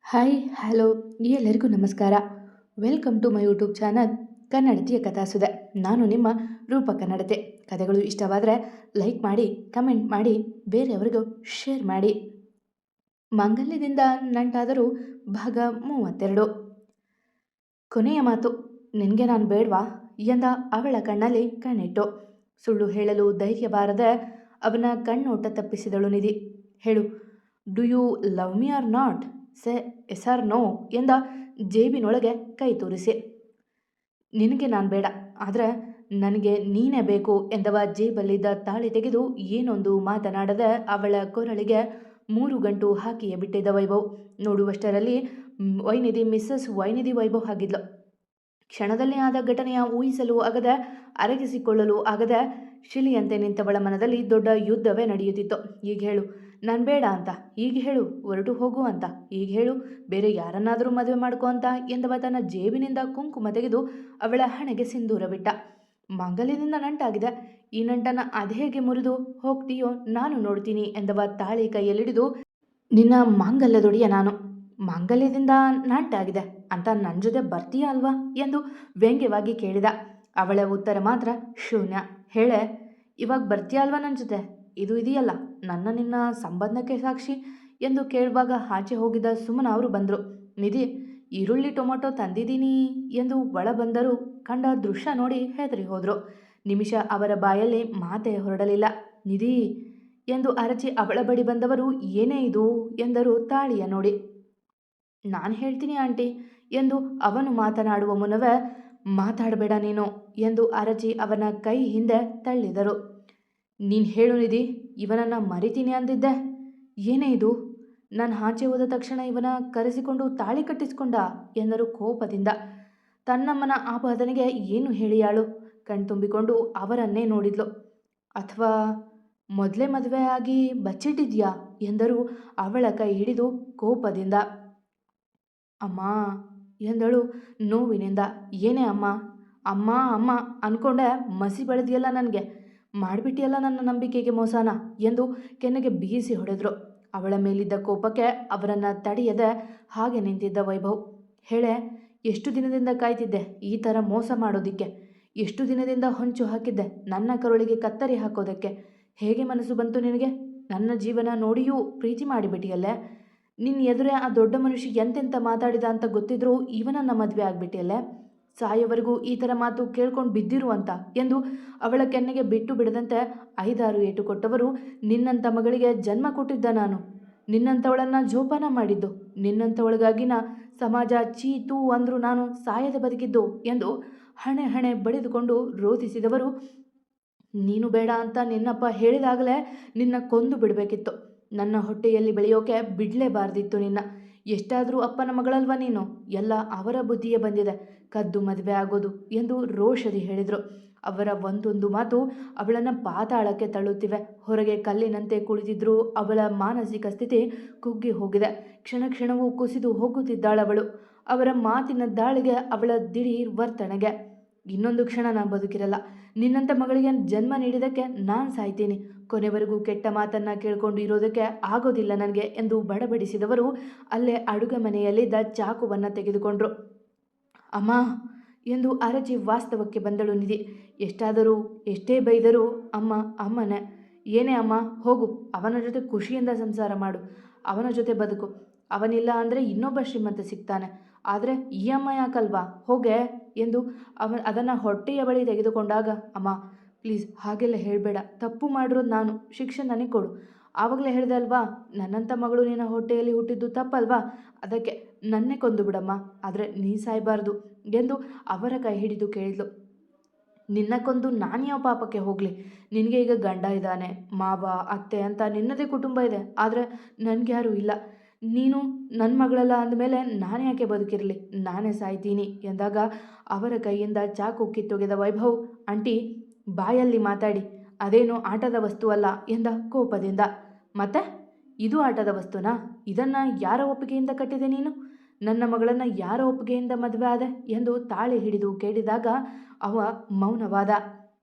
Hi hello ಎಲ್ಲರಿಗೂ ನಮಸ್ಕಾರ. Welcome to my YouTube channel ಕನ್ನಡತಿಯ ಕಥಾಸುಧೆ. ನಾನು ನಿಮ್ಮ ರೂಪ ಕನ್ನಡತೆ. ಕಥೆಗಳು ಇಷ್ಟವಾದರೆ ಲೈಕ್ ಮಾಡಿ, ಕಮೆಂಟ್ ಮಾಡಿ, ಬೇರೆಯವರಿಗೂ ಶೇರ್ ಮಾಡಿ. ಮಾಂಗಲ್ಯದಿಂದ ನಂಟಾದರೂ ಭಾಗ 32. ಕೊನೆಯ ಮಾತು. ನಿನಗೆ ನಾನು ಬೇಡವಾ ಎಂದ ಅವಳ ಕಣ್ಣಲ್ಲಿ ಕಣ್ಣಿಟ್ಟು. ಸುಳ್ಳು ಹೇಳಲು ಧೈರ್ಯ ಬಾರದೆ ಅವನ ಕಣ್ಣೋಟ ತಪ್ಪಿಸಿದಳು ನಿಧಿ. ಹೇಳು, do you love me or not? Say yes or no ಎಂದ ಜೇಬಿನೊಳಗೆ ಕೈ ತೋರಿಸಿ. ನಿನಗೆ ನಾನು ಬೇಡ, ಆದರೆ ನನಗೆ ನೀನೇ ಬೇಕು ಎಂದವ ಜೇಬಲ್ಲಿದ್ದ ತಾಳಿ ತೆಗೆದು ಏನೊಂದು ಮಾತನಾಡದೆ ಅವಳ ಕೊರಳಿಗೆ 3 ಗಂಟು ಹಾಕಿಯೇ ಬಿಟ್ಟಿದ್ದ ವೈಭವ್. ನೋಡುವಷ್ಟರಲ್ಲಿ ವೈನಿಧಿ ಮಿಸ್ಸಸ್ ವೈನಿಧಿ ವೈಭವ್ ಆಗಿದ್ಲು. ಕ್ಷಣದಲ್ಲಿ ಆದ ಘಟನೆಯ ಊಹಿಸಲು ಆಗದೆ, ಅರಗಿಸಿಕೊಳ್ಳಲು ಆಗದೆ ಶಿಲೆಯಂತೆ ನಿಂತವಳ ಮನದಲ್ಲಿ ದೊಡ್ಡ ಯುದ್ಧವೇ ನಡೆಯುತ್ತಿತ್ತು. ಈಗ ಹೇಳು, ನಾನು ಬೇಡ ಅಂತ. ಈಗ ಹೇಳು, ಹೊರಟು ಹೋಗು ಅಂತ. ಈಗ ಹೇಳು, ಬೇರೆ ಯಾರನ್ನಾದರೂ ಮದುವೆ ಮಾಡ್ಕೊ ಅಂತ ಎಂದವ ತನ್ನ ಜೇಬಿನಿಂದ ಕುಂಕುಮ ತೆಗೆದು ಅವಳ ಹಣೆಗೆ ಸಿಂಧೂರ ಬಿಟ್ಟ. ಮಾಂಗಲ್ಯದಿಂದ ನಂಟಾಗಿದೆ. ಈ ನಂಟನ್ನು ಅದೇಗೆ ಮುರಿದು ಹೋಗ್ತೀಯೋ ನಾನು ನೋಡ್ತೀನಿ ಎಂದವ ತಾಳಿ ಕೈಯಲ್ಲಿಡಿದು, ನಿನ್ನ ಮಾಂಗಲ್ಯದೊಡೆಯ ನಾನು. ಮಾಂಗಲ್ಯದಿಂದ ನಂಟಾಗಿದೆ ಅಂತ ನನ್ನ ಜೊತೆ ಬರ್ತೀಯ ಅಲ್ವಾ ಎಂದು ವ್ಯಂಗ್ಯವಾಗಿ ಕೇಳಿದ. ಅವಳ ಉತ್ತರ ಮಾತ್ರ ಶೂನ್ಯ. ಹೇಳೆ, ಇವಾಗ ಬರ್ತೀಯ ಅಲ್ವಾ ನನ್ನ ಜೊತೆ? ಇದು ಇದೆಯಲ್ಲ ನನ್ನ ನಿನ್ನ ಸಂಬಂಧಕ್ಕೆ ಸಾಕ್ಷಿ ಎಂದು ಕೇಳುವಾಗ ಆಚೆ ಹೋಗಿದ್ದ ಸುಮನ ಅವರು ಬಂದರು. ನಿಧಿ, ಈರುಳ್ಳಿ ಟೊಮೊಟೊ ತಂದಿದ್ದೀನಿ ಎಂದು ಒಳ ಬಂದರು. ಕಂಡ ದೃಶ್ಯ ನೋಡಿ ಹೆದರಿ ಹೋದರು. ನಿಮಿಷ ಅವರ ಬಾಯಲ್ಲಿ ಮಾತೇ ಹೊರಡಲಿಲ್ಲ. ನಿಧಿ ಎಂದು ಅರಚಿ ಅವಳ ಬಳಿ ಬಂದವರು, ಏನೇ ಇದು ಎಂದರು ತಾಳಿಯ ನೋಡಿ. ನಾನು ಹೇಳ್ತೀನಿ ಆಂಟಿ ಎಂದು ಅವನು ಮಾತನಾಡುವ ಮುನ್ನವೇ, ಮಾತಾಡಬೇಡ ನೀನು ಎಂದು ಅರಚಿ ಅವನ ಕೈ ಹಿಂದೆ ತಳ್ಳಿದರು. ನೀನು ಹೇಳು ನಿಧಿ, ಇವನನ್ನು ಮರಿತೀನಿ ಅಂದಿದ್ದೆ. ಏನೇ ಇದು? ನಾನು ಆಚೆ ಹೋದ ತಕ್ಷಣ ಇವನ ಕರೆಸಿಕೊಂಡು ತಾಳಿ ಕಟ್ಟಿಸಿಕೊಂಡ ಎಂದರು ಕೋಪದಿಂದ. ತನ್ನಮ್ಮನ ಆಪಾದನೆಗೆ ಏನು ಹೇಳಿಯಾಳು? ಕಣ್ತುಂಬಿಕೊಂಡು ಅವರನ್ನೇ ನೋಡಿದ್ಲು. ಅಥವಾ ಮೊದಲೇ ಮದುವೆ ಆಗಿ ಬಚ್ಚಿಟ್ಟಿದ್ಯಾ ಎಂದರು ಅವಳ ಕೈ ಹಿಡಿದು ಕೋಪದಿಂದ. ಅಮ್ಮ ಎಂದಳು ನೋವಿನಿಂದ. ಏನೇ ಅಮ್ಮ? ಅಮ್ಮ ಅಮ್ಮ ಅಂದ್ಕೊಂಡೆ ಮಸಿ ಬೆಳೆದಿಯಲ್ಲ, ನನಗೆ ಮಾಡಿಬಿಟ್ಟಿಯಲ್ಲ ನನ್ನ ನಂಬಿಕೆಗೆ ಮೋಸನ ಎಂದು ಕೆನ್ನೆಗೆ ಬೀಸಿ ಹೊಡೆದ್ರು. ಅವಳ ಮೇಲಿದ್ದ ಕೋಪಕ್ಕೆ ಅವರನ್ನು ತಡೆಯದೆ ಹಾಗೆ ನಿಂತಿದ್ದ ವೈಭವ್. ಹೇಳೆ, ಎಷ್ಟು ದಿನದಿಂದ ಕಾಯ್ತಿದ್ದೆ ಈ ಥರ ಮೋಸ ಮಾಡೋದಿಕ್ಕೆ? ಎಷ್ಟು ದಿನದಿಂದ ಹೊಂಚು ಹಾಕಿದ್ದೆ ನನ್ನ ಕರುಳಿಗೆ ಕತ್ತರಿ ಹಾಕೋದಕ್ಕೆ? ಹೇಗೆ ಮನಸ್ಸು ಬಂತು ನಿನಗೆ? ನನ್ನ ಜೀವನ ನೋಡಿಯೂ ಪ್ರೀತಿ ಮಾಡಿಬಿಟ್ಟಿಯಲ್ಲೇ? ನಿನ್ನ ಎದುರೇ ಆ ದೊಡ್ಡ ಮನುಷ್ಯ ಎಂತೆಂತ ಮಾತಾಡಿದ ಅಂತ ಗೊತ್ತಿದ್ರೂ ಇವನನ್ನು ಮದುವೆ ಆಗಿಬಿಟ್ಟಿಯಲ್ಲೇ? ಸಾಯೋವರೆಗೂ ಈ ಥರ ಮಾತು ಕೇಳ್ಕೊಂಡು ಬಿದ್ದಿರು ಅಂತ ಎಂದು ಅವಳ ಕೆನ್ನೆಗೆ ಬಿಟ್ಟು ಬಿಡದಂತೆ 5-6 ಏಟು ಕೊಟ್ಟವರು. ನಿನ್ನಂಥ ಮಗಳಿಗೆ ಜನ್ಮ ಕೊಟ್ಟಿದ್ದ ನಾನು, ನಿನ್ನಂಥವಳನ್ನು ಜೋಪಾನ ಮಾಡಿದ್ದು, ನಿನ್ನಂಥವಳಿಗಾಗಿನ ಸಮಾಜ ಚೀತು ಅಂದರೂ ನಾನು ಸಾಯದೆ ಬದುಕಿದ್ದು ಎಂದು ಹಣೆ ಹಣೆ ಬಡಿದುಕೊಂಡು ರೋಧಿಸಿದವರು. ನೀನು ಬೇಡ ಅಂತ ನಿನ್ನಪ್ಪ ಹೇಳಿದಾಗಲೇ ನಿನ್ನ ಕೊಂದು ಬಿಡಬೇಕಿತ್ತು. ನನ್ನ ಹೊಟ್ಟೆಯಲ್ಲಿ ಬೆಳೆಯೋಕೆ ಬಿಡಲೇಬಾರ್ದಿತ್ತು ನಿನ್ನ. ಎಷ್ಟಾದರೂ ಅಪ್ಪನ ಮಗಳಲ್ವ ನೀನು? ಎಲ್ಲ ಅವರ ಬುದ್ಧಿಯೇ ಬಂದಿದೆ ಕದ್ದು ಮದುವೆ ಆಗೋದು ಎಂದು ರೋಷದಿ ಹೇಳಿದರು. ಅವರ ಒಂದೊಂದು ಮಾತು ಅವಳನ್ನು ಪಾತಾಳಕ್ಕೆ ತಳ್ಳುತ್ತಿವೆ. ಹೊರಗೆ ಕಲ್ಲಿನಂತೆ ಕುಳಿತಿದ್ರೂ ಅವಳ ಮಾನಸಿಕ ಸ್ಥಿತಿ ಕುಗ್ಗಿ ಹೋಗಿದೆ. ಕ್ಷಣ ಕ್ಷಣವೂ ಕುಸಿದು ಹೋಗುತ್ತಿದ್ದಾಳವಳು. ಅವರ ಮಾತಿನ ದಾಳಿಗೆ, ಅವಳ ದಿಢೀರ್ ವರ್ತನೆಗೆ. ಇನ್ನೊಂದು ಕ್ಷಣ ನಾನು ಬದುಕಿರಲ್ಲ. ನಿನ್ನಂಥ ಮಗಳಿಗೆ ಜನ್ಮ ನೀಡಿದ್ದಕ್ಕೆ ನಾನು ಸಾಯ್ತೀನಿ. ಕೊನೆವರೆಗೂ ಕೆಟ್ಟ ಮಾತನ್ನು ಕೇಳಿಕೊಂಡು ಇರೋದಕ್ಕೆ ಆಗೋದಿಲ್ಲ ನನಗೆ ಎಂದು ಬಡಬಡಿಸಿದವರು ಅಲ್ಲೇ ಅಡುಗೆ ಮನೆಯಲ್ಲಿದ್ದ ಚಾಕುವನ್ನು ತೆಗೆದುಕೊಂಡ್ರು. ಅಮ್ಮ ಎಂದು ಅರಚಿ ವಾಸ್ತವಕ್ಕೆ ಬಂದಳು ನಿಧಿ. ಎಷ್ಟೇ ಬೈದರೂ ಅಮ್ಮ ಅಮ್ಮನೇ. ಏನೇ ಅಮ್ಮ? ಹೋಗು, ಅವನ ಜೊತೆ ಖುಷಿಯಿಂದ ಸಂಸಾರ ಮಾಡು, ಅವನ ಜೊತೆ ಬದುಕು. ಅವನಿಲ್ಲ ಅಂದರೆ ಇನ್ನೊಬ್ಬ ಶ್ರೀಮಂತ ಸಿಗ್ತಾನೆ. ಆದರೆ ಈ ಅಮ್ಮ ಯಾಕಲ್ವಾ? ಹೋಗೆ ಎಂದು ಅದನ್ನು ಹೊಟ್ಟೆಯ ಬಳಿ ತೆಗೆದುಕೊಂಡಾಗ, ಅಮ್ಮ ಪ್ಲೀಸ್ ಹಾಗೆಲ್ಲ ಹೇಳಬೇಡ. ತಪ್ಪು ಮಾಡಿರೋದು ನಾನು, ಶಿಕ್ಷೆ ನನಗೆ ಕೊಡು. ಆವಾಗಲೇ ಹೇಳಿದೆ ಅಲ್ವಾ, ನನ್ನಂಥ ಮಗಳು ನಿನ್ನ ಹೊಟ್ಟೆಯಲ್ಲಿ ಹುಟ್ಟಿದ್ದು ತಪ್ಪಲ್ವಾ? ಅದಕ್ಕೆ ನನ್ನೇ ಕೊಂದು ಬಿಡಮ್ಮ, ಆದರೆ ನೀ ಸಾಯಬಾರ್ದು ಎಂದು ಅವರ ಕೈ ಹಿಡಿದು ಕೇಳಿದ್ಲು. ನಿನ್ನ ಕೊಂದು ನಾನು ಯಾವ ಪಾಪಕ್ಕೆ ಹೋಗಲಿ? ನಿನಗೆ ಈಗ ಗಂಡ ಇದ್ದಾನೆ, ಮಾವ, ಅತ್ತೆ ಅಂತ ನಿನ್ನದೇ ಕುಟುಂಬ ಇದೆ. ಆದರೆ ನನಗೆ ಯಾರೂ ಇಲ್ಲ. ನೀನು ನನ್ನ ಮಗಳಲ್ಲ ಅಂದಮೇಲೆ ನಾನು ಯಾಕೆ ಬದುಕಿರಲಿ? ನಾನೇ ಸಾಯ್ತೀನಿ ಎಂದಾಗ ಅವರ ಕೈಯಿಂದ ಚಾಕು ಕಿತ್ತೊಗೆದ ವೈಭವ್, ಆಂಟಿ ಬಾಯಲ್ಲಿ ಮಾತಾಡಿ, ಅದೇನು ಆಟದ ವಸ್ತು ಅಲ್ಲ ಎಂದ ಕೋಪದಿಂದ. ಮತ್ತೆ ಇದು ಆಟದ ವಸ್ತುನಾ? ಇದನ್ನು ಯಾರ ಒಪ್ಪಿಗೆಯಿಂದ ಕಟ್ಟಿದೆ ನೀನು? ನನ್ನ ಮಗಳನ್ನು ಯಾರ ಒಪ್ಪಿಗೆಯಿಂದ ಮದುವೆ ಆದೆ ಎಂದು ತಾಳಿ ಹಿಡಿದು ಕೇಳಿದಾಗ ಅವ ಮೌನವಾದ.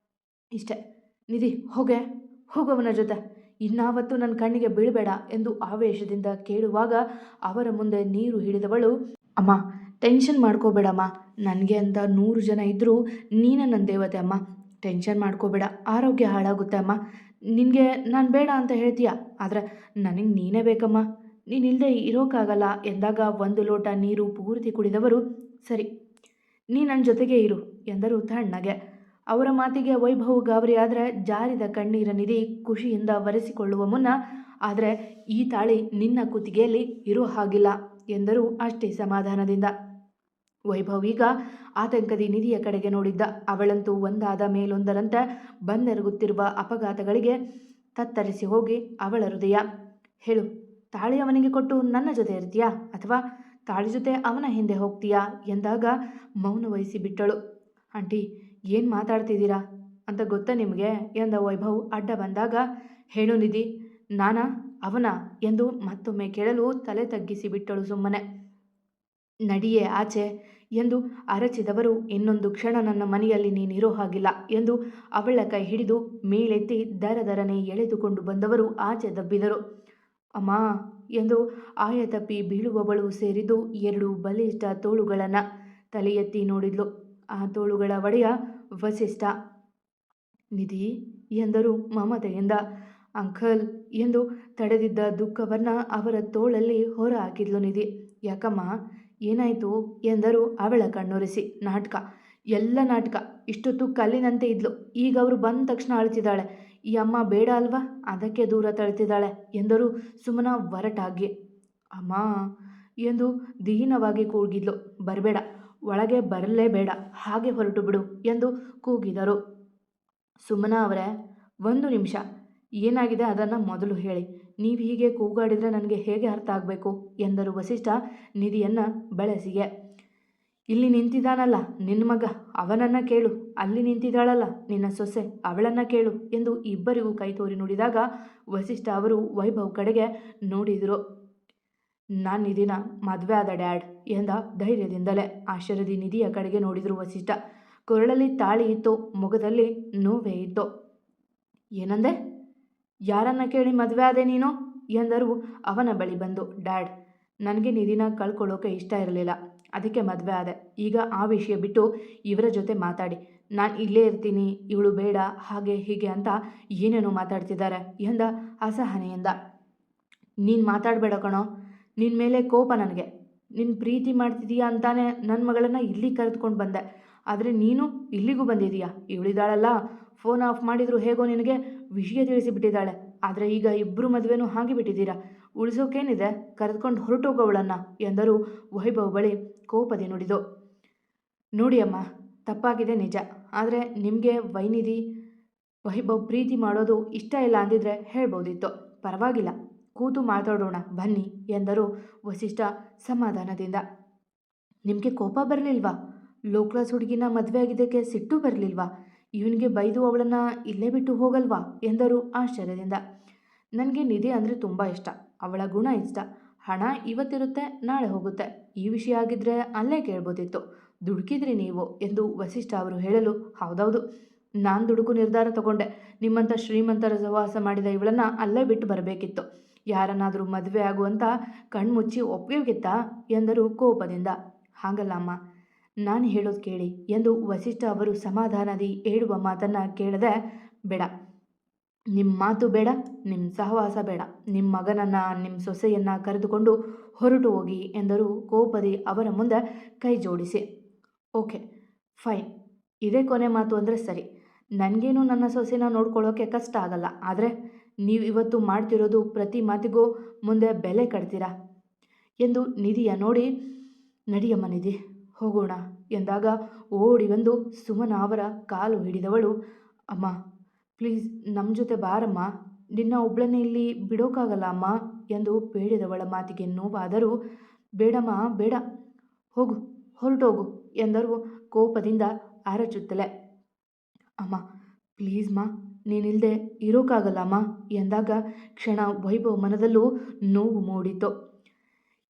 ಇಷ್ಟೆ ನಿಧಿ, ಹೋಗವನ ಜೊತೆ. ಇನ್ನಾವತ್ತು ನನ್ನ ಕಣ್ಣಿಗೆ ಬೀಳಬೇಡ ಎಂದು ಆವೇಶದಿಂದ ಕೇಳುವಾಗ ಅವರ ಮುಂದೆ ನೀರು ಹಿಡಿದವಳು, ಅಮ್ಮ ಟೆನ್ಷನ್ ಮಾಡ್ಕೋಬೇಡಮ್ಮ, ನನಗೆ ಅಂತ 100 ಜನ ಇದ್ದರೂ ನೀನೇ ನನ್ನ ದೇವತೆ ಅಮ್ಮ, ಟೆನ್ಷನ್ ಮಾಡ್ಕೋಬೇಡ, ಆರೋಗ್ಯ ಹಾಳಾಗುತ್ತೆ ಅಮ್ಮ, ನಿನಗೆ ನಾನು ಬೇಡ ಅಂತ ಹೇಳ್ತೀಯ, ಆದರೆ ನನಗೆ ನೀನೇ ಬೇಕಮ್ಮ, ನೀನಿಲ್ಲದೆ ಇರೋಕ್ಕಾಗಲ್ಲ ಎಂದಾಗ 1 ಲೋಟ ನೀರು ಪೂರ್ತಿ ಕುಡಿದವರು, ಸರಿ ನೀ ನನ್ನ ಜೊತೆಗೆ ಇರು ಎಂದರು ತಣ್ಣಗೆ. ಅವರ ಮಾತಿಗೆ ವೈಭವ್ ಗಾಬರಿಯಾದರೆ ಜಾರಿದ ಕಣ್ಣೀರ ನಿಧಿ ಖುಷಿಯಿಂದ ಒರೆಸಿಕೊಳ್ಳುವ ಮುನ್ನ, ಆದರೆ ಈ ತಾಳಿ ನಿನ್ನ ಕುತ್ತಿಗೆಯಲ್ಲಿ ಇರೋ ಹಾಗಿಲ್ಲ ಎಂದರು ಅಷ್ಟೇ ಸಮಾಧಾನದಿಂದ. ವೈಭವ್ ಈಗ ಆತಂಕದಿ ನಿಧಿಯ ಕಡೆಗೆ ನೋಡಿದ್ದ. ಅವಳಂತೂ ಒಂದಾದ ಮೇಲೊಂದರಂತೆ ಬಂದೆರಗುತ್ತಿರುವ ಅಪಘಾತಗಳಿಗೆ ತತ್ತರಿಸಿ ಹೋಗಿ ಅವಳ ಹೃದಯ, ಹೇಳು, ತಾಳಿ ಅವನಿಗೆ ಕೊಟ್ಟು ನನ್ನ ಜೊತೆ ಇರ್ತೀಯಾ ಅಥವಾ ತಾಳಿ ಜೊತೆ ಅವನ ಹಿಂದೆ ಹೋಗ್ತೀಯಾ ಎಂದಾಗ ಮೌನ ವಹಿಸಿ ಬಿಟ್ಟಳು. ಆಂಟಿ ಏನು ಮಾತಾಡ್ತಿದ್ದೀರಾ ಅಂತ ಗೊತ್ತಾ ನಿಮಗೆ ಎಂದ ವೈಭವ್ ಅಡ್ಡ ಬಂದಾಗ. ಹೇಳು ನಿಧಿ, ನಾನಾ ಅವನ ಎಂದು ಮತ್ತೊಮ್ಮೆ ಕೇಳಲು ತಲೆ ತಗ್ಗಿಸಿ ಬಿಟ್ಟಳು ಸುಮ್ಮನೆ. ನಡಿಯೇ ಆಚೆ ಎಂದು ಅರಚಿದವರು, ಇನ್ನೊಂದು ಕ್ಷಣ ನನ್ನ ಮನೆಯಲ್ಲಿ ನೀನಿರೋ ಹಾಗಿಲ್ಲ ಎಂದು ಅವಳ ಕೈ ಹಿಡಿದು ಮೇಲೆತ್ತಿ ದರದರನೆ ಎಳೆದುಕೊಂಡು ಬಂದವರು ಆಚೆ ದಬ್ಬಿದರು. ಅಮ್ಮ ಎಂದು ಆಯತಪ್ಪಿ ಬೀಳುವವಳು ಸೇರಿದ್ದು 2 ಬಲಿಷ್ಠ ತೋಳುಗಳನ್ನು ತಲೆ ಎತ್ತಿ ನೋಡಿದ್ಲು. ಆ ತೋಳುಗಳ ಒಡೆಯ ವಸಿಷ್ಠ. ನಿಧಿ ಎಂದರು ಮಮತೆಯಿಂದ. ಅಂಕಲ್ ಎಂದು ತಡೆದಿದ್ದ ದುಃಖವನ್ನು ಅವರ ತೋಳಲ್ಲಿ ಹೊರ ಹಾಕಿದ್ಲು ನಿಧಿ. ಯಾಕಮ್ಮ ಏನಾಯಿತು ಎಂದರು ಅವಳ ಕಣ್ಣೊರೆಸಿ. ನಾಟಕ, ಎಲ್ಲ ನಾಟಕ. ಇಷ್ಟೊತ್ತು ಕಲ್ಲಿನಂತೆ ಇದ್ಲು, ಈಗ ಅವರು ಬಂದ ತಕ್ಷಣ ಅಳ್ತಿದ್ದಾಳೆ. ಈ ಅಮ್ಮ ಬೇಡ ಅಲ್ವಾ, ಅದಕ್ಕೆ ದೂರ ತಳ್ತಿದ್ದಾಳೆ ಎಂದರು ಸುಮನ ಒರಟಾಗಿ. ಅಮ್ಮ ಎಂದು ದೀನವಾಗಿ ಕೂಗಿದ್ಲು. ಬರಬೇಡ, ಒಳಗೆ ಬರಲೇಬೇಡ, ಹಾಗೆ ಹೊರಟು ಬಿಡು ಎಂದು ಕೂಗಿದರು. ಸುಮನಾ ಅವರೇ, 1 ನಿಮಿಷ, ಏನಾಗಿದೆ ಅದನ್ನು ಮೊದಲು ಹೇಳಿ. ನೀವು ಹೀಗೆ ಕೂಗಾಡಿದರೆ ನನಗೆ ಹೇಗೆ ಅರ್ಥ ಆಗಬೇಕು ಎಂದರು ವಸಿಷ್ಠ ನಿಧಿಯನ್ನು ಬೆಳೆಸಿಗೆ. ಇಲ್ಲಿ ನಿಂತಿದ್ದಾನಲ್ಲ ನಿನ್ನ ಮಗ, ಅವನನ್ನು ಕೇಳು. ಅಲ್ಲಿ ನಿಂತಿದ್ದಾಳಲ್ಲ ನಿನ್ನ ಸೊಸೆ, ಅವಳನ್ನು ಕೇಳು ಎಂದು ಇಬ್ಬರಿಗೂ ಕೈತೋರಿ ನುಡಿದಾಗ ವಸಿಷ್ಠ ಅವರು ವೈಭವ್ ಕಡೆಗೆ ನೋಡಿದರು. ನಾನು ನಿಧಿನ ಮದುವೆ ಆದ ಡ್ಯಾಡ್ ಎಂದ ಧೈರ್ಯದಿಂದಲೇ. ಆಶ್ಚರ್ಯದಿ ನಿಧಿಯ ಕಡೆಗೆ ನೋಡಿದರು ವಸಿಷ್ಠ. ಕೊರಳಲ್ಲಿ ತಾಳಿ ಇತ್ತು, ಮುಖದಲ್ಲಿ ನೋವೇ ಇತ್ತು. ಏನಂದೆ? ಯಾರನ್ನ ಕೇಳಿ ಮದುವೆ ಆದೆ ನೀನು ಎಂದರು ಅವನ ಬಳಿ ಬಂದು. ಡ್ಯಾಡ್, ನನಗೆ ನಿಧಿನ ಕಳ್ಕೊಳ್ಳೋಕೆ ಇಷ್ಟ ಇರಲಿಲ್ಲ, ಅದಕ್ಕೆ ಮದುವೆ ಆದೆ. ಈಗ ಆ ವಿಷಯ ಬಿಟ್ಟು ಇವರ ಜೊತೆ ಮಾತಾಡಿ. ನಾನು ಇಲ್ಲೇ ಇರ್ತೀನಿ, ಇವಳು ಬೇಡ, ಹಾಗೆ ಹೀಗೆ ಅಂತ ಏನೇನೋ ಮಾತಾಡ್ತಿದ್ದಾರೆ ಎಂದ ಅಸಹನೆಯಿಂದ. ನೀನು ಮಾತಾಡಬೇಡ ಕಣೋ, ನಿನ್ನ ಮೇಲೆ ಕೋಪ ನನಗೆ. ನಿನ್ನ ಪ್ರೀತಿ ಮಾಡ್ತಿದೀಯಾ ಅಂತಾನೆ ನನ್ನ ಮಗಳನ್ನು ಇಲ್ಲಿಗೆ ಕರೆದುಕೊಂಡು ಬಂದೆ, ಆದರೆ ನೀನು ಇಲ್ಲಿಗೂ ಬಂದಿದೀಯಾ. ಇವಳಿದಾಳಲ್ಲ, ಫೋನ್ ಆಫ್ ಮಾಡಿದ್ರು ಹೇಗೋ ನಿನಗೆ ವಿಷಯ ತಿಳಿಸಿಬಿಟ್ಟಿದ್ದಾಳೆ. ಆದರೆ ಈಗ ಇಬ್ಬರು ಮದುವೆನೂ ಹಾಗೆ ಬಿಟ್ಟಿದ್ದೀರಾ, ಉಳಿಸೋಕೇನಿದೆ, ಕರೆದುಕೊಂಡು ಹೊರಟೋಗೋವಳನ್ನು ಎಂದರು ವೈಭವ್ ಬಳಿ ಕೋಪದೆ ನುಡಿದು. ನೋಡಿ ಅಮ್ಮ, ತಪ್ಪಾಗಿದೆ ನಿಜ, ಆದರೆ ನಿಮಗೆ ವೈಭವ್ ಪ್ರೀತಿ ಮಾಡೋದು ಇಷ್ಟ ಇಲ್ಲ ಅಂದಿದ್ರೆ ಹೇಳ್ಬೋದಿತ್ತು. ಪರವಾಗಿಲ್ಲ, ಕೂತು ಮಾತಾಡೋಣ ಬನ್ನಿ ಎಂದರು ವಸಿಷ್ಠ ಸಮಾಧಾನದಿಂದ. ನಿಮಗೆ ಕೋಪ ಬರಲಿಲ್ವಾ? ಲೋ ಕ್ಲಾಸ್ ಹುಡುಗಿನ ಮದುವೆ ಆಗಿದ್ದಕ್ಕೆ ಸಿಟ್ಟು ಬರಲಿಲ್ವಾ? ಇವನಿಗೆ ಬೈದು ಅವಳನ್ನು ಇಲ್ಲೇ ಬಿಟ್ಟು ಹೋಗಲ್ವಾ ಎಂದರು ಆಶ್ಚರ್ಯದಿಂದ. ನನಗೆ ನಿಧಿ ಅಂದರೆ ತುಂಬ ಇಷ್ಟ, ಅವಳ ಗುಣ ಇಷ್ಟ. ಹಣ ಇವತ್ತಿರುತ್ತೆ, ನಾಳೆ ಹೋಗುತ್ತೆ. ಈ ವಿಷಯ ಆಗಿದ್ದರೆ ಅಲ್ಲೇ ಕೇಳ್ಬೋದಿತ್ತು, ದುಡುಕಿದ್ರಿ ನೀವು ಎಂದು ವಸಿಷ್ಠ ಅವರು ಹೇಳಲು, ಹೌದೌದು, ನಾನು ದುಡುಕು ನಿರ್ಧಾರ ತಗೊಂಡೆ. ನಿಮ್ಮಂಥ ಶ್ರೀಮಂತರ ಸಹವಾಸ ಮಾಡಿದ ಇವಳನ್ನು ಅಲ್ಲೇ ಬಿಟ್ಟು ಬರಬೇಕಿತ್ತು. ಯಾರನ್ನಾದರೂ ಮದುವೆ ಆಗುವಂತ ಕಣ್ಮುಚ್ಚಿ ಒಪ್ಪಿಗೆತ್ತಾ ಎಂದರು ಕೋಪದಿಂದ. ಹಾಗಲ್ಲ ಅಮ್ಮ, ನಾನು ಹೇಳೋದು ಕೇಳಿ ಎಂದು ವಸಿಷ್ಠ ಅವರು ಸಮಾಧಾನದಿ ಹೇಳುವ ಮಾತನ್ನು ಕೇಳದೆ, ಬೇಡ, ನಿಮ್ಮ ಮಾತು ಬೇಡ, ನಿಮ್ಮ ಸಹವಾಸ ಬೇಡ, ನಿಮ್ಮ ಮಗನನ್ನು ನಿಮ್ಮ ಸೊಸೆಯನ್ನು ಕರೆದುಕೊಂಡು ಹೊರಟು ಹೋಗಿ ಎಂದರು ಕೋಪದಿ ಅವರ ಮುಂದೆ ಕೈ ಜೋಡಿಸಿ. ಓಕೆ ಫೈನ್, ಇದೇ ಕೊನೆ ಮಾತು ಅಂದರೆ ಸರಿ. ನನಗೇನು ನನ್ನ ಸೊಸೆನ ನೋಡ್ಕೊಳ್ಳೋಕೆ ಕಷ್ಟ ಆಗಲ್ಲ, ಆದರೆ ನೀವು ಇವತ್ತು ಮಾಡ್ತಿರೋದು ಪ್ರತಿ ಮಾತಿಗೂ ಮುಂದೆ ಬೆಲೆ ಕಟ್ತೀರಾ ಎಂದು ನಿಧಿಯ ನೋಡಿ, ನಡಿಯಮ್ಮ ನಿಧಿ ಹೋಗೋಣ ಎಂದಾಗ ಓಡಿ ಬಂದು ಸುಮನ ಅವರ ಕಾಲು ಹಿಡಿದವಳು. ಅಮ್ಮ ಪ್ಲೀಸ್ ನಮ್ಮ ಜೊತೆ ಬಾರಮ್ಮ, ನಿನ್ನ ಒಬ್ಬಳನ್ನೇ ಇಲ್ಲಿ ಬಿಡೋಕ್ಕಾಗಲ್ಲ ಅಮ್ಮ ಎಂದು ಬೇಡಿದವಳ ಮಾತಿಗೆ ನೋವಾದರೂ, ಬೇಡಮ್ಮ ಬೇಡ, ಹೋಗು, ಹೊರಟೋಗು ಎಂದರು ಕೋಪದಿಂದ ಅರಚುತ್ತಲೇ. ಅಮ್ಮ ಪ್ಲೀಸ್ ಮಾ, ನೀನಿಲ್ಲದೆ ಇರೋಕ್ಕಾಗಲ್ಲ ಅಮ್ಮ ಎಂದಾಗ ಕ್ಷಣ ವೈಭವ್ ಮನದಲ್ಲೂ ನೋವು ಮೂಡಿತು.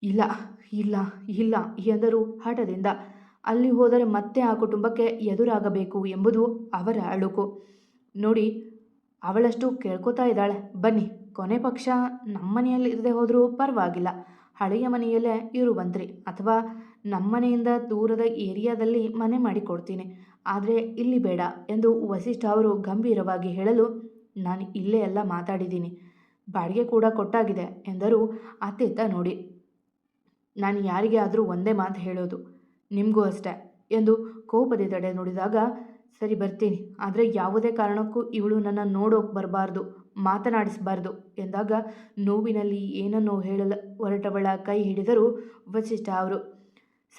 ಇಲ್ಲ ಇಲ್ಲ ಇಲ್ಲ ಎಂದರು ಹಠದಿಂದ. ಅಲ್ಲಿ ಹೋದರೆ ಮತ್ತೆ ಆ ಕುಟುಂಬಕ್ಕೆ ಎದುರಾಗಬೇಕು ಎಂಬುದು ಅವರ ಅಳುಕು. ನೋಡಿ, ಅವಳಷ್ಟು ಕೇಳ್ಕೊತಾ ಇದ್ದಾಳೆ. ಬನ್ನಿ, ಕೊನೆ ಪಕ್ಷ ನಮ್ಮ ಮನೆಯಲ್ಲಿ ಇರದೆ ಹೋದರೂ ಪರವಾಗಿಲ್ಲ, ಹಳೆಯ ಮನೆಯಲ್ಲೇ ಇರುವಂತ್ರಿ, ಅಥವಾ ನಮ್ಮ ಮನೆಯಿಂದ ದೂರದ ಏರಿಯಾದಲ್ಲಿ ಮನೆ ಮಾಡಿಕೊಡ್ತೀನಿ, ಆದರೆ ಇಲ್ಲಿ ಬೇಡ ಎಂದು ವಸಿಷ್ಠ ಅವರು ಗಂಭೀರವಾಗಿ ಹೇಳಲು, ನಾನು ಇಲ್ಲೇ ಎಲ್ಲ ಮಾತಾಡಿದ್ದೀನಿ, ಬಾಡಿಗೆ ಕೂಡ ಕೊಟ್ಟಾಗಿದೆ ಎಂದರು. ಅತ್ತೆತ್ತ ನೋಡಿ, ನಾನು ಯಾರಿಗೆ ಆದರೂ ಒಂದೇ ಮಾತು ಹೇಳೋದು, ನಿಮಗೂ ಅಷ್ಟೆ ಎಂದು ಕೋಪದ ತಡೆ ನೋಡಿದಾಗ, ಸರಿ ಬರ್ತೀನಿ, ಆದರೆ ಯಾವುದೇ ಕಾರಣಕ್ಕೂ ಇವಳು ನನ್ನ ನೋಡೋಕೆ ಬರಬಾರ್ದು, ಮಾತನಾಡಿಸಬಾರ್ದು ಎಂದಾಗ ನೋವಿನಲ್ಲಿ ಏನನ್ನೋ ಹೇಳಲು ಹೊರಟವಳ ಕೈ ಹಿಡಿದರು ವಸಿಷ್ಠ ಅವರು.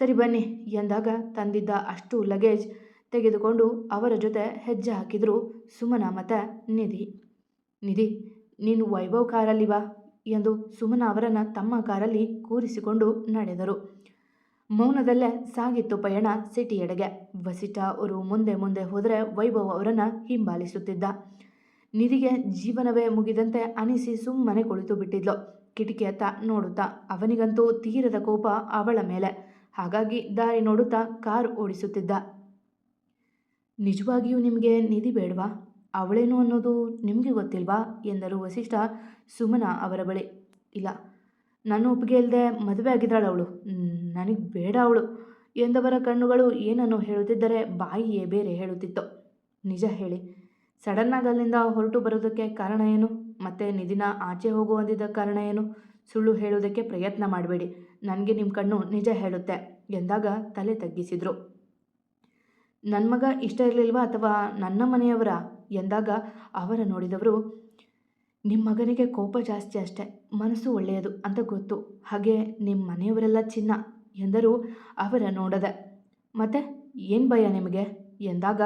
ಸರಿ ಬನ್ನಿ ಎಂದಾಗ ತಂದಿದ್ದ ಅಷ್ಟು ಲಗೇಜ್ ತೆಗೆದುಕೊಂಡು ಅವರ ಜೊತೆ ಹೆಜ್ಜೆ ಹಾಕಿದರು ಸುಮನಾ ಮತ್ತು ನಿಧಿ. ನಿಧಿ, ನೀನು ವೈಭವ್ ಕಾರಲ್ಲಿ ಬಾ ಎಂದು ಸುಮನಾ ಅವರನ್ನು ತಮ್ಮ ಕಾರಲ್ಲಿ ಕೂರಿಸಿಕೊಂಡು ನಡೆದರು. ಮೌನದಲ್ಲೇ ಸಾಗಿತ್ತು ಪಯಣ ಸಿಟಿಯೆಡೆಗೆ. ವಸಿಷ್ಠ ಅವರು ಮುಂದೆ ಮುಂದೆ ಹೋದರೆ ವೈಭವ್ ಅವರನ್ನು ಹಿಂಬಾಲಿಸುತ್ತಿದ್ದ. ನಿಧಿಗೆ ಜೀವನವೇ ಮುಗಿದಂತೆ ಅನಿಸಿ ಸುಮ್ಮನೆ ಕುಳಿತು ಬಿಟ್ಟಿದ್ಲು, ಕಿಟಕಿಯತ್ತ ನೋಡುತ್ತಾ. ಅವನಿಗಂತೂ ತೀರದ ಕೋಪ ಅವಳ ಮೇಲೆ, ಹಾಗಾಗಿ ದಾರಿ ನೋಡುತ್ತಾ ಕಾರ್ ಓಡಿಸುತ್ತಿದ್ದ. ನಿಜವಾಗಿಯೂ ನಿಮಗೆ ನಿಧಿ ಬೇಡವಾ? ಅವಳೇನು ಅನ್ನೋದು ನಿಮಗೆ ಗೊತ್ತಿಲ್ವಾ ಎಂದರು ವಸಿಷ್ಠ ಸುಮನಾ ಅವರ ಬಳಿ. ಇಲ್ಲ, ನನ್ನ ಒಪ್ಪಿಗೆ ಇಲ್ಲದೆ ಮದುವೆ ಆಗಿದ್ದಾಳು ಅವಳು, ನನಗೆ ಬೇಡ ಅವಳು ಎಂದವರ ಕಣ್ಣುಗಳು ಏನನ್ನೋ ಹೇಳುತ್ತಿದ್ದರೆ ಬಾಯಿಯೇ ಬೇರೆ ಹೇಳುತ್ತಿತ್ತು. ನಿಜ ಹೇಳಿ, ಸಡನ್ನಾಗಿ ಅಲ್ಲಿಂದ ಹೊರಟು ಬರೋದಕ್ಕೆ ಕಾರಣ ಏನು? ಮತ್ತು ನಿಧಿನ ಆಚೆ ಹೋಗು ಅಂದಿದ್ದ ಕಾರಣ ಏನು? ಸುಳ್ಳು ಹೇಳೋದಕ್ಕೆ ಪ್ರಯತ್ನ ಮಾಡಬೇಡಿ, ನನಗೆ ನಿಮ್ಮ ಕಣ್ಣು ನಿಜ ಹೇಳುತ್ತೆ ಎಂದಾಗ ತಲೆ ತಗ್ಗಿಸಿದ್ರು. ನನ್ನ ಮಗ ಇಷ್ಟ ಇರಲಿಲ್ವಾ ಅಥವಾ ನನ್ನ ಮನೆಯವರ ಎಂದಾಗ ಅವರ ನೋಡಿದವರು, ನಿಮ್ಮ ಮಗನಿಗೆ ಕೋಪ ಜಾಸ್ತಿ ಅಷ್ಟೆ, ಮನಸ್ಸು ಒಳ್ಳೆಯದು ಅಂತ ಗೊತ್ತು, ಹಾಗೆ ನಿಮ್ಮ ಮನೆಯವರೆಲ್ಲ ಚಿನ್ನ ಎಂದರು ಅವರ ನೋಡದೆ. ಮತ್ತೆ ಏನು ಭಯ ನಿಮಗೆ ಎಂದಾಗ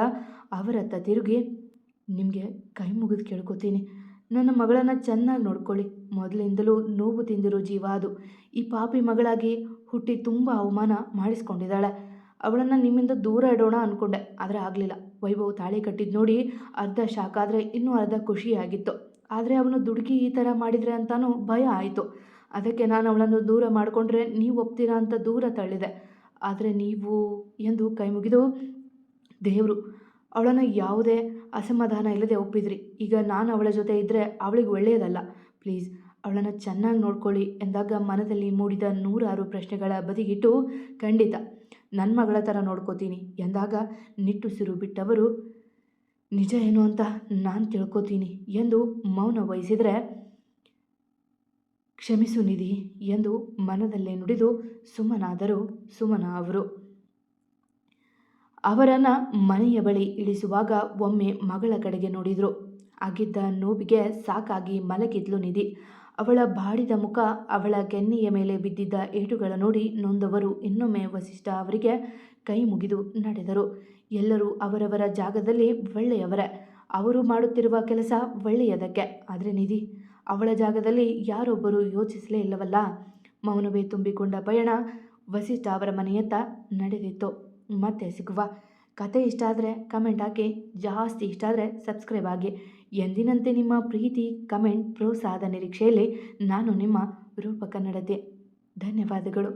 ಅವರತ್ತ ತಿರುಗಿ, ನಿಮಗೆ ಕೈ ಮುಗಿದು ಕೇಳ್ಕೊತೀನಿ, ನನ್ನ ಮಗಳನ್ನು ಚೆನ್ನಾಗಿ ನೋಡ್ಕೊಳ್ಳಿ, ಮೊದಲಿಂದಲೂ ನೋವು ತಿಂದಿರೋ ಜೀವ ಅದು, ಈ ಪಾಪಿ ಮಗಳಾಗಿ ಹುಟ್ಟಿ ತುಂಬ ಅವಮಾನ ಮಾಡಿಸ್ಕೊಂಡಿದ್ದಾಳೆ, ಅವಳನ್ನು ನಿಮ್ಮಿಂದ ದೂರ ಇಡೋಣ ಅಂದ್ಕೊಂಡೆ, ಆದರೆ ಆಗಲಿಲ್ಲ. ವೈಭವ್ ತಾಳಿ ಕಟ್ಟಿದ್ದು ನೋಡಿ ಅರ್ಧ ಶಾಕ್ ಆದರೆ ಇನ್ನೂ ಅರ್ಧ ಖುಷಿಯಾಗಿತ್ತು, ಆದರೆ ಅವನು ದುಡುಕಿ ಈ ಥರ ಮಾಡಿದರೆ ಅಂತಾನೂ ಭಯ ಆಯಿತು. ಅದಕ್ಕೆ ನಾನು ಅವಳನ್ನು ದೂರ ಮಾಡಿಕೊಂಡ್ರೆ ನೀವು ಒಪ್ತೀರಾ ಅಂತ ದೂರ ತಳ್ಳಿದೆ, ಆದರೆ ನೀವು ಎಂದು ಕೈ ಮುಗಿದು, ದೇವರು ಅವಳನ್ನು ಯಾವುದೇ ಅಸಮಾಧಾನ ಇಲ್ಲದೆ ಒಪ್ಪಿದ್ರಿ, ಈಗ ನಾನು ಅವಳ ಜೊತೆ ಇದ್ದರೆ ಅವಳಿಗೆ ಒಳ್ಳೆಯದಲ್ಲ, ಪ್ಲೀಸ್ ಅವಳನ್ನು ಚೆನ್ನಾಗಿ ನೋಡ್ಕೊಳ್ಳಿ ಎಂದಾಗ ಮನದಲ್ಲಿ ಮೂಡಿದ ನೂರಾರು ಪ್ರಶ್ನೆಗಳ ಬದಿಗಿಟ್ಟು, ಖಂಡಿತ ನನ್ನ ಮಗಳ ಥರ ನೋಡ್ಕೋತೀನಿ ಎಂದಾಗ ನಿಟ್ಟುಸಿರು ಬಿಟ್ಟವರು, ನಿಜ ಏನು ಅಂತ ನಾನು ತಿಳ್ಕೊತೀನಿ ಎಂದು ಮೌನ ವಹಿಸಿದರೆ, ಕ್ಷಮಿಸು ನಿಧಿ ಎಂದು ಮನದಲ್ಲೇ ನುಡಿದು ಸುಮ್ಮನಾದರು ಸುಮನಾ ಅವರು. ಅವರನ್ನು ಮನೆಯ ಬಳಿ ಇಳಿಸುವಾಗ ಒಮ್ಮೆ ಮಗಳ ಕಡೆಗೆ ನೋಡಿದರು. ಆಗಿದ್ದ ನೋವಿಗೆ ಸಾಕಾಗಿ ಮಲಗಿದ್ಲು ನಿಧಿ. ಅವಳ ಬಾಡಿದ ಮುಖ, ಅವಳ ಕೆನ್ನೆಯ ಮೇಲೆ ಬಿದ್ದಿದ್ದ ಏಟುಗಳ ನೋಡಿ ನೊಂದವರು ಇನ್ನೊಮ್ಮೆ ವಸಿಷ್ಠ ಅವರಿಗೆ ಕೈ ಮುಗಿದು ನಡೆದರು. ಎಲ್ಲರೂ ಅವರವರ ಜಾಗದಲ್ಲಿ ಒಳ್ಳೆಯವರೇ, ಅವರು ಮಾಡುತ್ತಿರುವ ಕೆಲಸ ಒಳ್ಳೆಯದಕ್ಕೆ, ಆದರೆ ನಿಧಿ ಅವಳ ಜಾಗದಲ್ಲಿ ಯಾರೊಬ್ಬರು ಯೋಚಿಸಲೇ ಇಲ್ಲವಲ್ಲ. ಮೌನವೇ ತುಂಬಿಕೊಂಡ ಪಯಣ ವಸಿಷ್ಠ ಅವರ ಮನೆಯತ್ತ ನಡೆದಿತ್ತು. ಮತ್ತೆ ಸಿಗುವ. ಕತೆ ಇಷ್ಟ ಆದರೆ ಕಮೆಂಟ್ ಹಾಕಿ, ಜಾಸ್ತಿ ಇಷ್ಟ ಆದರೆ ಸಬ್ಸ್ಕ್ರೈಬ್ ಆಗಿ. ಎಂದಿನಂತೆ ನಿಮ್ಮ ಪ್ರೀತಿ, ಕಮೆಂಟ್, ಪ್ರೋತ್ಸಾಹದ ನಿರೀಕ್ಷೆಯಲ್ಲಿ ನಾನು ನಿಮ್ಮ ರೂಪ ಕನ್ನಡತೆ. ಧನ್ಯವಾದಗಳು.